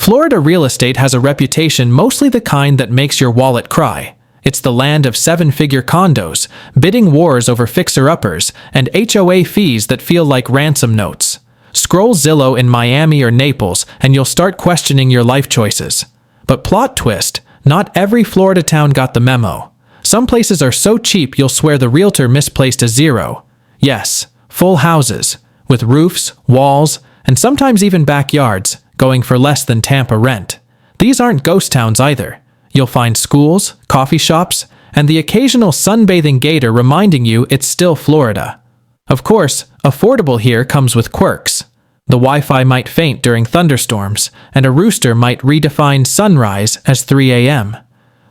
Florida real estate has a reputation mostly the kind that makes your wallet cry. It's the land of seven-figure condos, bidding wars over fixer-uppers, and HOA fees that feel like ransom notes. Scroll Zillow in Miami or Naples, and you'll start questioning your life choices. But plot twist, not every Florida town got the memo. Some places are so cheap you'll swear the realtor misplaced a zero. Yes, full houses, with roofs, walls, and sometimes even backyards, going for less than Tampa rent. These aren't ghost towns either. You'll find schools, coffee shops, and the occasional sunbathing gator reminding you it's still Florida. Of course, affordable here comes with quirks. The Wi-Fi might faint during thunderstorms, and a rooster might redefine sunrise as 3 a.m.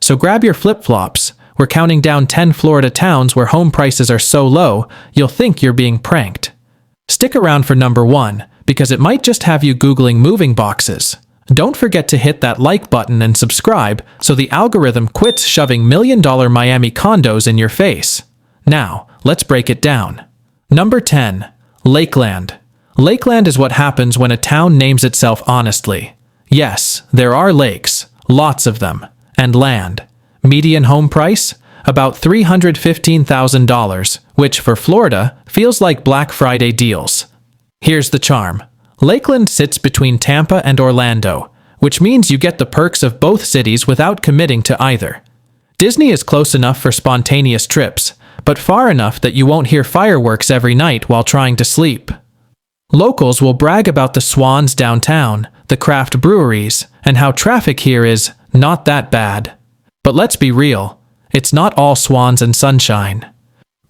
So grab your flip-flops. We're counting down 10 Florida towns where home prices are so low, you'll think you're being pranked. Stick around for number 1, because it might just have you Googling moving boxes. Don't forget to hit that like button and subscribe so the algorithm quits shoving million-dollar Miami condos in your face. Now, let's break it down. Number 10. Lakeland. Lakeland is what happens when a town names itself honestly. Yes, there are lakes, lots of them, and land. Median home price? About $315,000, which for Florida feels like Black Friday deals. Here's the charm. Lakeland sits between Tampa and Orlando, which means you get the perks of both cities without committing to either. Disney is close enough for spontaneous trips, but far enough that you won't hear fireworks every night while trying to sleep. Locals will brag about the swans downtown, the craft breweries, and how traffic here is not that bad. But let's be real, it's not all swans and sunshine.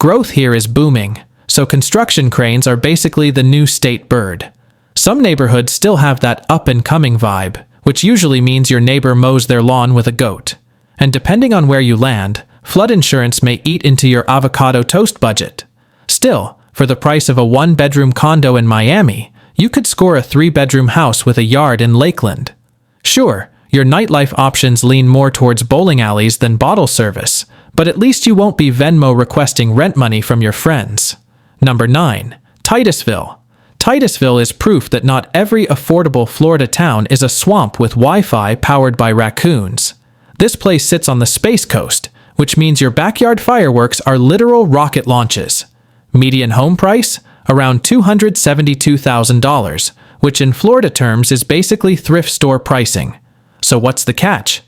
Growth here is booming, so construction cranes are basically the new state bird. Some neighborhoods still have that up-and-coming vibe, which usually means your neighbor mows their lawn with a goat. And depending on where you land, flood insurance may eat into your avocado toast budget. Still, for the price of a one-bedroom condo in Miami, you could score a 3-bedroom house with a yard in Lakeland. Sure, your nightlife options lean more towards bowling alleys than bottle service, but at least you won't be Venmo requesting rent money from your friends. Number 9. Titusville. Titusville is proof that not every affordable Florida town is a swamp with Wi-Fi powered by raccoons. This place sits on the Space Coast, which means your backyard fireworks are literal rocket launches. Median home price? Around $272,000, which in Florida terms is basically thrift store pricing. So what's the catch?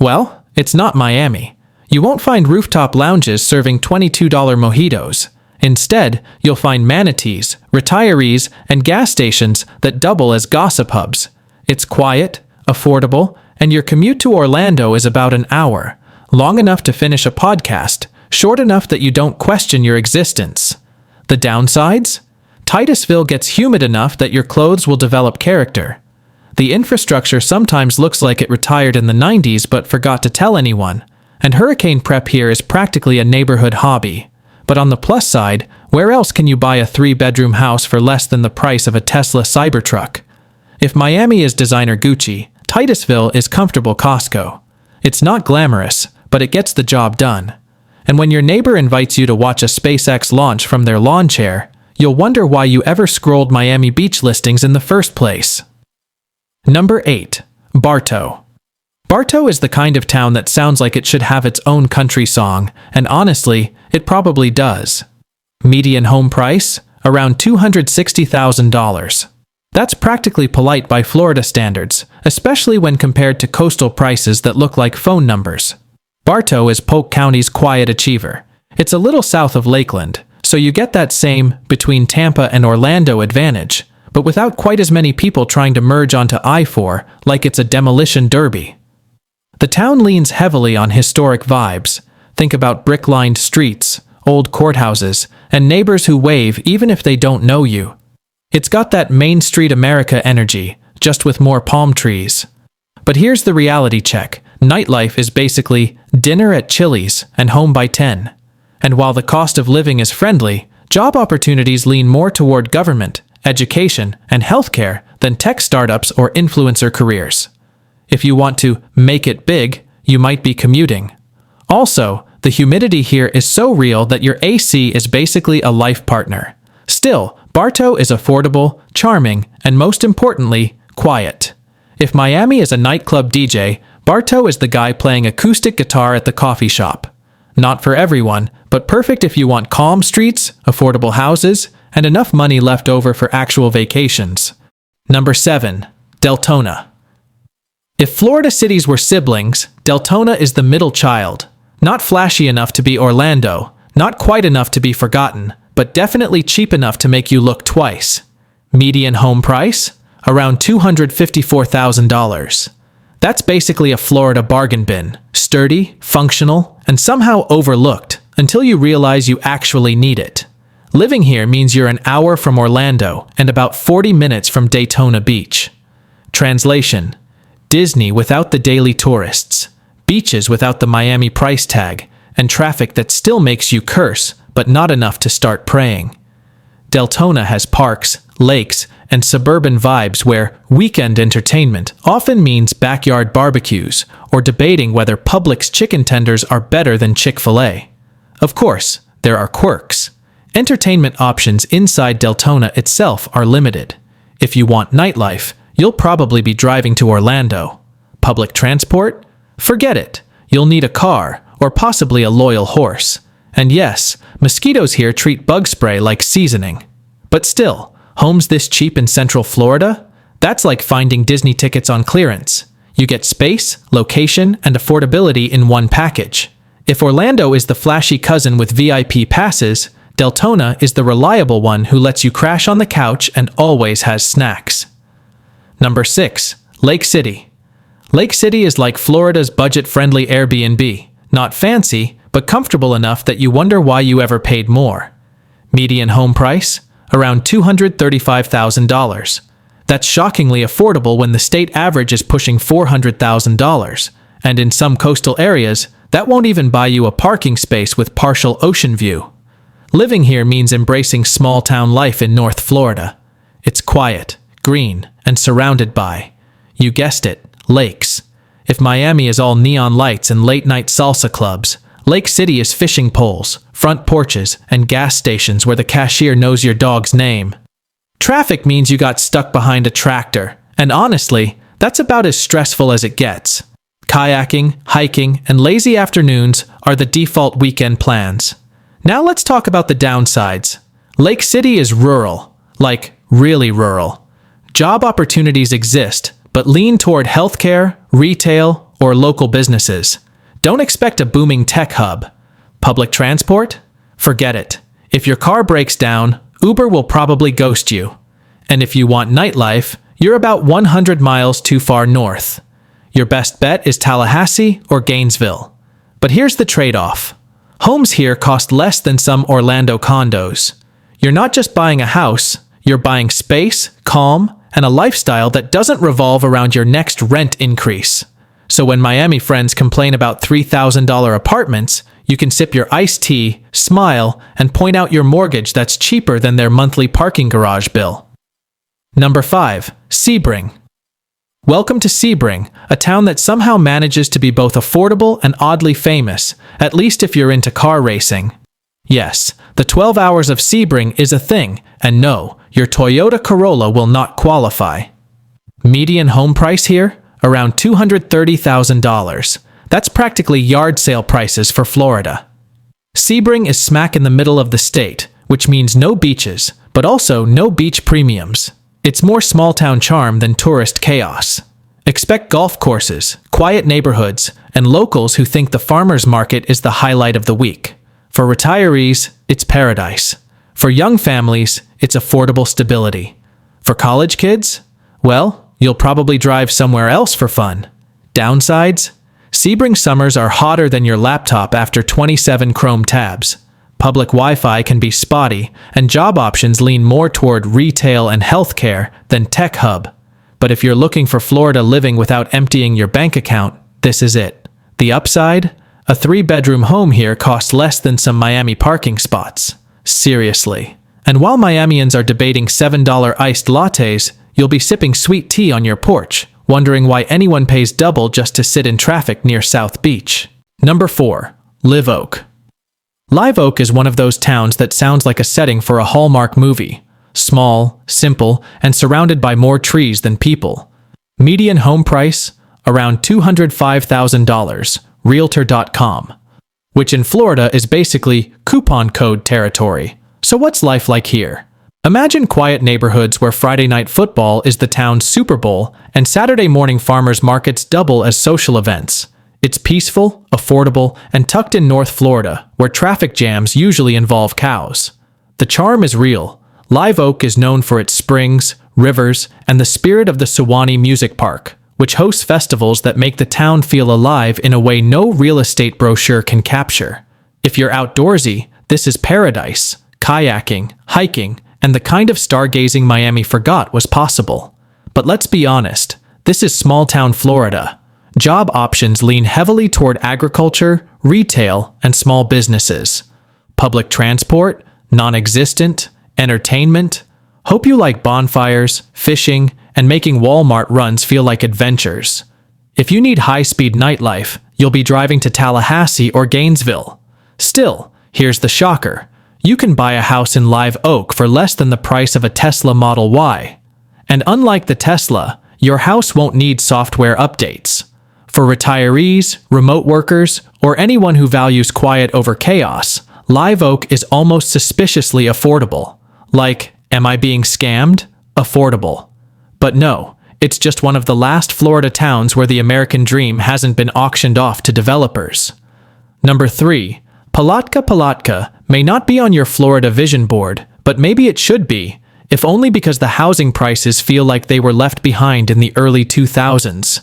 Well, it's not Miami. You won't find rooftop lounges serving $22 mojitos. Instead, you'll find manatees, retirees, and gas stations that double as gossip hubs. It's quiet, affordable, and your commute to Orlando is about an hour. Long enough to finish a podcast, short enough that you don't question your existence. The downsides? Titusville gets humid enough that your clothes will develop character. The infrastructure sometimes looks like it retired in the 90s but forgot to tell anyone, and hurricane prep here is practically a neighborhood hobby. But on the plus side, where else can you buy a 3-bedroom house for less than the price of a Tesla Cybertruck? If Miami is designer Gucci, Titusville is comfortable Costco. It's not glamorous, but it gets the job done. And when your neighbor invites you to watch a SpaceX launch from their lawn chair, you'll wonder why you ever scrolled Miami Beach listings in the first place. Number 8. Bartow. Bartow is the kind of town that sounds like it should have its own country song, and honestly, it probably does. Median home price? Around $260,000. That's practically polite by Florida standards, especially when compared to coastal prices that look like phone numbers. Bartow is Polk County's quiet achiever. It's a little south of Lakeland, so you get that same between Tampa and Orlando advantage, but without quite as many people trying to merge onto I-4 like it's a demolition derby. The town leans heavily on historic vibes. Think about brick-lined streets, old courthouses, and neighbors who wave even if they don't know you. It's got that Main Street America energy, just with more palm trees. But here's the reality check. Nightlife is basically dinner at Chili's and home by 10. And while the cost of living is friendly, job opportunities lean more toward government, education, and healthcare than tech startups or influencer careers. If you want to make it big, you might be commuting. Also, the humidity here is so real that your AC is basically a life partner. Still, Bartow is affordable, charming, and most importantly, quiet. If Miami is a nightclub DJ, Bartow is the guy playing acoustic guitar at the coffee shop. Not for everyone, but perfect if you want calm streets, affordable houses, and enough money left over for actual vacations. Number 7. Deltona. If Florida cities were siblings, Deltona is the middle child. Not flashy enough to be Orlando, not quite enough to be forgotten, but definitely cheap enough to make you look twice. Median home price? Around $254,000. That's basically a Florida bargain bin. Sturdy, functional, and somehow overlooked until you realize you actually need it. Living here means you're an hour from Orlando and about 40 minutes from Daytona Beach. Translation: Disney without the daily tourists, beaches without the Miami price tag, and traffic that still makes you curse, but not enough to start praying. Deltona has parks, lakes, and suburban vibes where weekend entertainment often means backyard barbecues or debating whether Publix chicken tenders are better than Chick-fil-A. Of course, there are quirks. Entertainment options inside Deltona itself are limited. If you want nightlife, you'll probably be driving to Orlando. Public transport? Forget it. You'll need a car or possibly a loyal horse. And yes, mosquitoes here treat bug spray like seasoning. But still, homes this cheap in Central Florida? That's like finding Disney tickets on clearance. You get space, location, and affordability in one package. If Orlando is the flashy cousin with VIP passes, Deltona is the reliable one who lets you crash on the couch and always has snacks. Number 6. Lake City. Lake City is like Florida's budget-friendly Airbnb. Not fancy, but comfortable enough that you wonder why you ever paid more. Median home price? Around $235,000. That's shockingly affordable when the state average is pushing $400,000, and in some coastal areas, that won't even buy you a parking space with partial ocean view. Living here means embracing small-town life in North Florida. It's quiet, green, and surrounded by, you guessed it, lakes. If Miami is all neon lights and late-night salsa clubs, Lake City is fishing poles, front porches, and gas stations where the cashier knows your dog's name. Traffic means you got stuck behind a tractor, and honestly, that's about as stressful as it gets. Kayaking, hiking, and lazy afternoons are the default weekend plans. Now let's talk about the downsides. Lake City is rural, like really rural. Job opportunities exist, but lean toward healthcare, retail, or local businesses. Don't expect a booming tech hub. Public transport? Forget it. If your car breaks down, Uber will probably ghost you. And if you want nightlife, you're about 100 miles too far north. Your best bet is Tallahassee or Gainesville. But here's the trade-off. Homes here cost less than some Orlando condos. You're not just buying a house, you're buying space, calm, and a lifestyle that doesn't revolve around your next rent increase. So when Miami friends complain about $3,000 apartments, you can sip your iced tea, smile, and point out your mortgage that's cheaper than their monthly parking garage bill. Number 5. Sebring. Welcome to Sebring, a town that somehow manages to be both affordable and oddly famous, at least if you're into car racing. Yes, the 12 hours of Sebring is a thing, and no, your Toyota Corolla will not qualify. Median home price here? Around $230,000. That's practically yard sale prices for Florida. Sebring is smack in the middle of the state, which means no beaches, but also no beach premiums. It's more small-town charm than tourist chaos. Expect golf courses, quiet neighborhoods, and locals who think the farmers market is the highlight of the week. For retirees, it's paradise. For young families, it's affordable stability. For college kids? Well, you'll probably drive somewhere else for fun. Downsides? Sebring summers are hotter than your laptop after 27 Chrome tabs. Public Wi-Fi can be spotty, and job options lean more toward retail and healthcare than tech hub. But if you're looking for Florida living without emptying your bank account, this is it. The upside? A 3-bedroom home here costs less than some Miami parking spots. Seriously. And while Miamians are debating $7 iced lattes, you'll be sipping sweet tea on your porch, wondering why anyone pays double just to sit in traffic near South Beach. Number 4. Live Oak. Live Oak is one of those towns that sounds like a setting for a Hallmark movie. Small, simple, and surrounded by more trees than people. Median home price? Around $205,000, Realtor.com. Which in Florida is basically coupon code territory. So what's life like here? Imagine quiet neighborhoods where Friday night football is the town's Super Bowl and Saturday morning farmers markets double as social events. It's peaceful, affordable, and tucked in North Florida, where traffic jams usually involve cows. The charm is real. Live Oak is known for its springs, rivers, and the spirit of the Sewanee Music Park, which hosts festivals that make the town feel alive in a way no real estate brochure can capture. If you're outdoorsy, this is paradise. Kayaking, hiking, and the kind of stargazing Miami forgot was possible. But let's be honest, this is small-town Florida. Job options lean heavily toward agriculture, retail, and small businesses. Public transport? Non-existent. Entertainment? Hope you like bonfires, fishing, and making Walmart runs feel like adventures. If you need high-speed nightlife, you'll be driving to Tallahassee or Gainesville. Still, here's the shocker. You can buy a house in Live Oak for less than the price of a Tesla Model Y. And unlike the Tesla, your house won't need software updates. For retirees, remote workers, or anyone who values quiet over chaos, Live Oak is almost suspiciously affordable. Like, am I being scammed? Affordable. But no, it's just one of the last Florida towns where the American dream hasn't been auctioned off to developers. Number 3. Palatka may not be on your Florida vision board, but maybe it should be, if only because the housing prices feel like they were left behind in the early 2000s.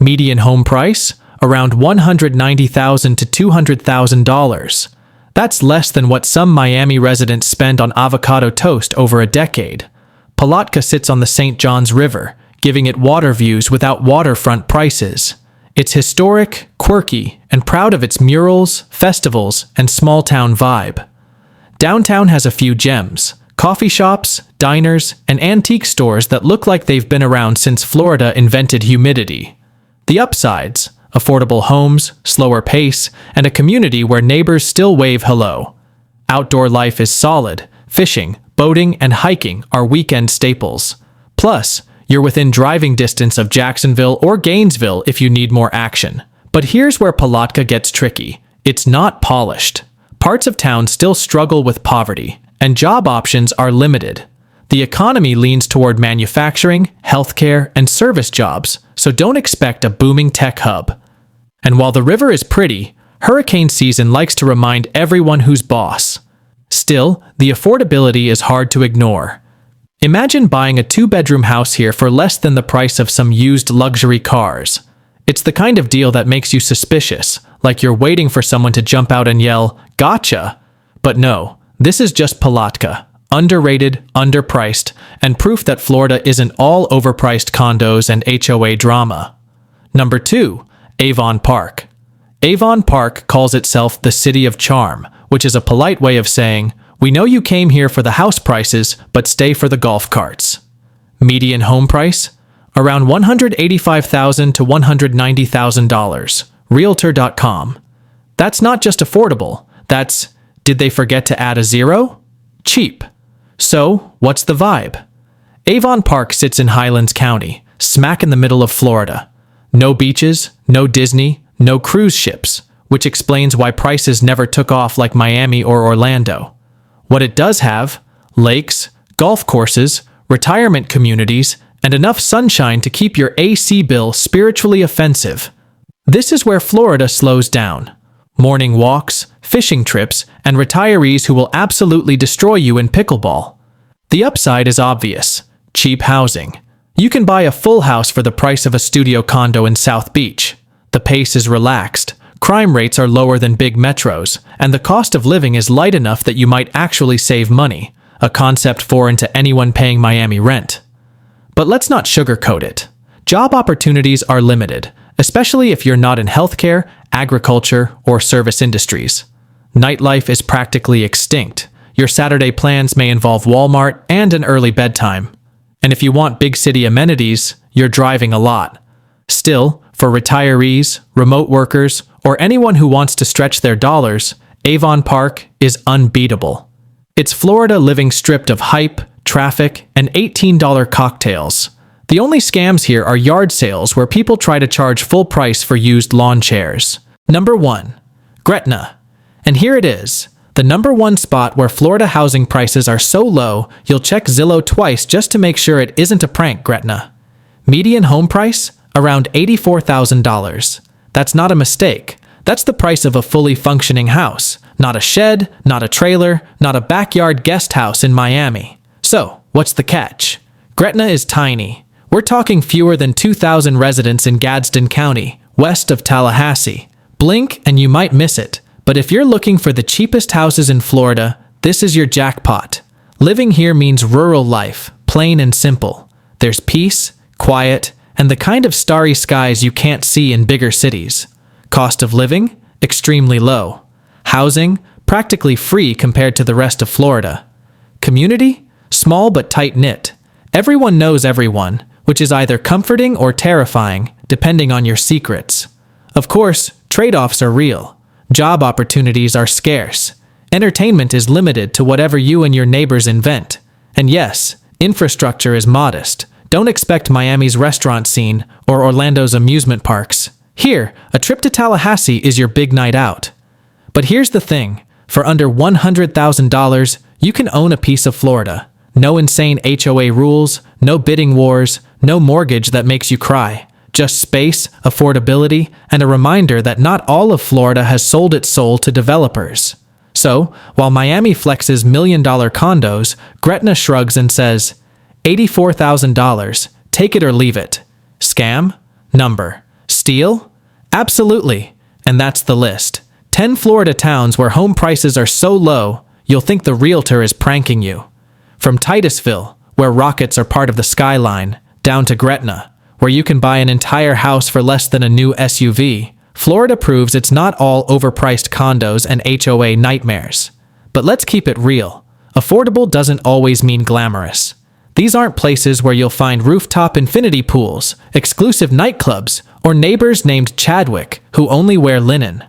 Median home price? Around $190,000 to $200,000. That's less than what some Miami residents spend on avocado toast over a decade. Palatka sits on the St. Johns River, giving it water views without waterfront prices. It's historic, quirky, and proud of its murals, festivals, and small-town vibe. Downtown has a few gems: coffee shops, diners, and antique stores that look like they've been around since Florida invented humidity. The upsides: affordable homes, slower pace, and a community where neighbors still wave hello. Outdoor life is solid. Fishing, boating, and hiking are weekend staples. Plus, you're within driving distance of Jacksonville or Gainesville if you need more action. But here's where Palatka gets tricky. It's not polished. Parts of town still struggle with poverty, and job options are limited. The economy leans toward manufacturing, healthcare, and service jobs, so don't expect a booming tech hub. And while the river is pretty, hurricane season likes to remind everyone who's boss. Still, the affordability is hard to ignore. Imagine buying a 2-bedroom house here for less than the price of some used luxury cars. It's the kind of deal that makes you suspicious, like you're waiting for someone to jump out and yell, "Gotcha!" But no, this is just Palatka. Underrated, underpriced, and proof that Florida isn't all overpriced condos and HOA drama. Number 2. Avon Park. Avon Park calls itself the City of Charm, which is a polite way of saying, we know you came here for the house prices, but stay for the golf carts. Median home price? Around $185,000 to $190,000, Realtor.com. That's not just affordable, that's, did they forget to add a zero? Cheap. So, what's the vibe? Avon Park sits in Highlands County, smack in the middle of Florida. No beaches, no Disney, no cruise ships, which explains why prices never took off like Miami or Orlando. What it does have: lakes, golf courses, retirement communities, and enough sunshine to keep your AC bill spiritually offensive. This is where Florida slows down. Morning walks, fishing trips, and retirees who will absolutely destroy you in pickleball. The upside is obvious: cheap housing. You can buy a full house for the price of a studio condo in South Beach. The pace is relaxed, crime rates are lower than big metros, and the cost of living is light enough that you might actually save money, a concept foreign to anyone paying Miami rent. But let's not sugarcoat it. Job opportunities are limited, especially if you're not in healthcare, agriculture, or service industries. Nightlife is practically extinct. Your Saturday plans may involve Walmart and an early bedtime. And if you want big city amenities, you're driving a lot. Still, for retirees, remote workers, or anyone who wants to stretch their dollars, Avon Park is unbeatable. It's Florida living stripped of hype, traffic, and $18 cocktails. The only scams here are yard sales where people try to charge full price for used lawn chairs. Number 1. Gretna. And here it is. The number 1 spot where Florida housing prices are so low, you'll check Zillow twice just to make sure it isn't a prank. Gretna. Median home price? Around $84,000. That's not a mistake. That's the price of a fully functioning house. Not a shed, not a trailer, not a backyard guest house in Miami. So, what's the catch? Gretna is tiny. We're talking fewer than 2,000 residents in Gadsden County, west of Tallahassee. Blink and you might miss it. But if you're looking for the cheapest houses in Florida, this is your jackpot. Living here means rural life, plain and simple. There's peace, quiet, and the kind of starry skies you can't see in bigger cities. Cost of living? Extremely low. Housing? Practically free compared to the rest of Florida. Community? Small but tight-knit. Everyone knows everyone, which is either comforting or terrifying, depending on your secrets. Of course, trade-offs are real. Job opportunities are scarce. Entertainment is limited to whatever you and your neighbors invent. And yes, infrastructure is modest. Don't expect Miami's restaurant scene or Orlando's amusement parks. Here, a trip to Tallahassee is your big night out. But here's the thing. For under $100,000, you can own a piece of Florida. No insane HOA rules, no bidding wars, no mortgage that makes you cry. Just space, affordability, and a reminder that not all of Florida has sold its soul to developers. So, while Miami flexes million-dollar condos, Gretna shrugs and says, $84,000, take it or leave it. Scam? Number. Steal? Absolutely. And that's the list. 10 Florida towns where home prices are so low, you'll think the realtor is pranking you. From Titusville, where rockets are part of the skyline, down to Gretna, where you can buy an entire house for less than a new SUV, Florida proves it's not all overpriced condos and HOA nightmares. But let's keep it real. Affordable doesn't always mean glamorous. These aren't places where you'll find rooftop infinity pools, exclusive nightclubs, or neighbors named Chadwick who only wear linen.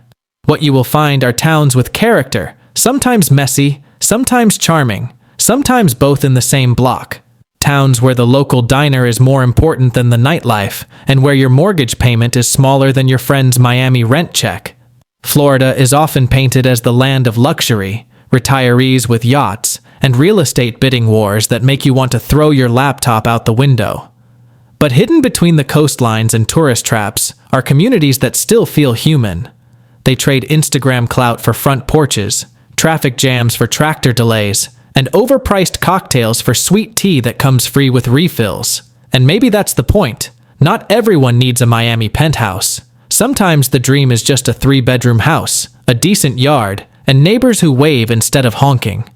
What you will find are towns with character, sometimes messy, sometimes charming, sometimes both in the same block. Towns where the local diner is more important than the nightlife, and where your mortgage payment is smaller than your friend's Miami rent check. Florida is often painted as the land of luxury, retirees with yachts, and real estate bidding wars that make you want to throw your laptop out the window. But hidden between the coastlines and tourist traps are communities that still feel human. They trade Instagram clout for front porches, traffic jams for tractor delays, and overpriced cocktails for sweet tea that comes free with refills. And maybe that's the point. Not everyone needs a Miami penthouse. Sometimes the dream is just a 3-bedroom house, a decent yard, and neighbors who wave instead of honking.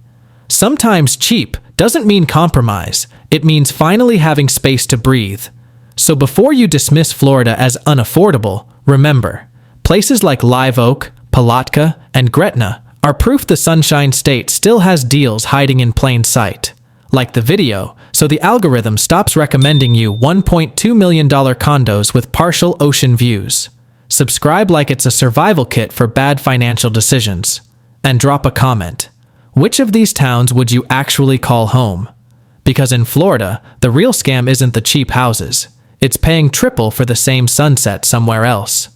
Sometimes cheap doesn't mean compromise. It means finally having space to breathe. So before you dismiss Florida as unaffordable, remember, places like Live Oak, Palatka, and Gretna are proof the Sunshine State still has deals hiding in plain sight. Like the video, so the algorithm stops recommending you $1.2 million condos with partial ocean views. Subscribe like it's a survival kit for bad financial decisions. And drop a comment. Which of these towns would you actually call home? Because in Florida, the real scam isn't the cheap houses. It's paying triple for the same sunset somewhere else.